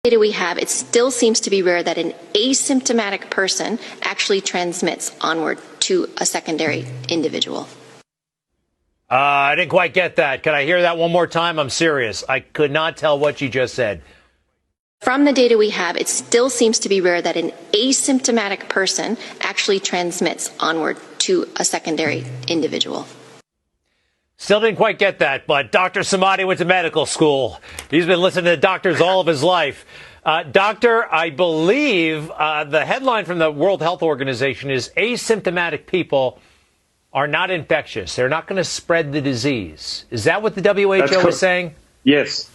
Data we have, it still seems to be rare that an asymptomatic person actually transmits onward to a secondary individual. I didn't quite get that. Can I hear that one more time? I'm serious. I could not tell what you just said. From the data we have, it still seems to be rare that an asymptomatic person actually transmits onward to a secondary individual. Still didn't quite get that, but Dr. Samadi went to medical school. He's been listening to doctors all of his life. Doctor, I believe the headline from the World Health Organization is asymptomatic people are not infectious. They're not going to spread the disease. Is that what the WHO is saying? Yes,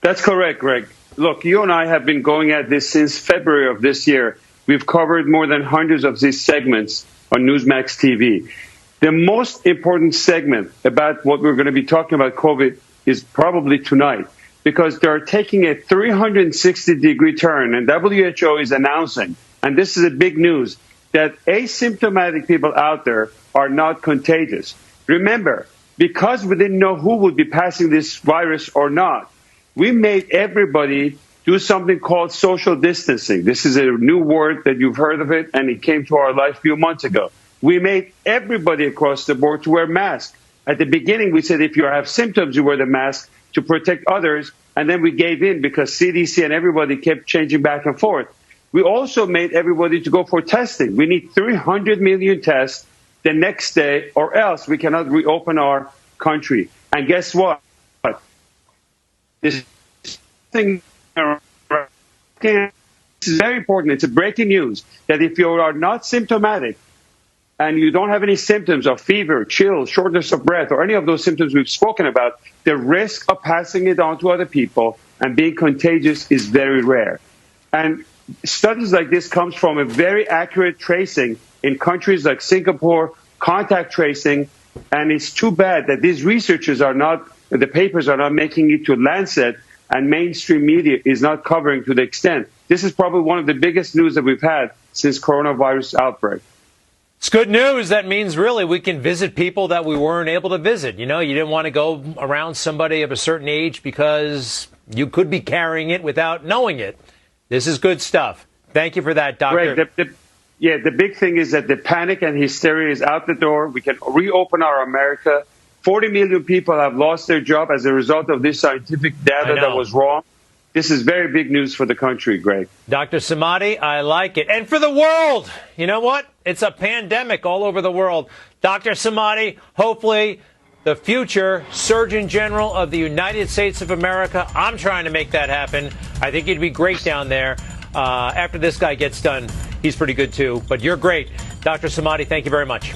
that's correct, Greg. Look, you and I have been going at this since February of this year. We've covered more than hundreds of these segments on Newsmax TV. The most important segment about what we're going to be talking about COVID is probably tonight, because they're taking a 360-degree turn, and WHO is announcing, and this is a big news, that asymptomatic people out there are not contagious. Remember, because we didn't know who would be passing this virus or not, we made everybody do something called social distancing. This is a new word that you've heard of it, and it came to our life a few months ago. We made everybody across the board to wear masks. At the beginning, we said if you have symptoms, you wear the mask to protect others, and then we gave in because CDC and everybody kept changing back and forth. We also made everybody to go for testing. We need 300 million tests the next day, or else we cannot reopen our country. And guess what? This thing is very important. It's a breaking news that if you are not symptomatic and you don't have any symptoms of fever, chills, shortness of breath, or any of those symptoms we've spoken about, the risk of passing it on to other people and being contagious is very rare. And studies like this comes from a very accurate tracing in countries like Singapore, contact tracing, and it's too bad that these researchers are not, the papers are not making it to Lancet, and mainstream media is not covering to the extent. This is probably one of the biggest news that we've had since coronavirus outbreak. It's good news. That means really we can visit people that we weren't able to visit. You know, you didn't want to go around somebody of a certain age because you could be carrying it without knowing it. This is good stuff. Thank you for that, Doctor. Right. The big thing is that the panic and hysteria is out the door. We can reopen our America. 40 million people have lost their job as a result of this scientific data that was wrong. This is very big news for the country, Greg. Dr. Samadi, I like it. And for the world, you know what? It's a pandemic all over the world. Dr. Samadi, hopefully the future Surgeon General of the United States of America. I'm trying to make that happen. I think he'd be great down there. After this guy gets done, he's pretty good too. But you're great. Dr. Samadi, thank you very much.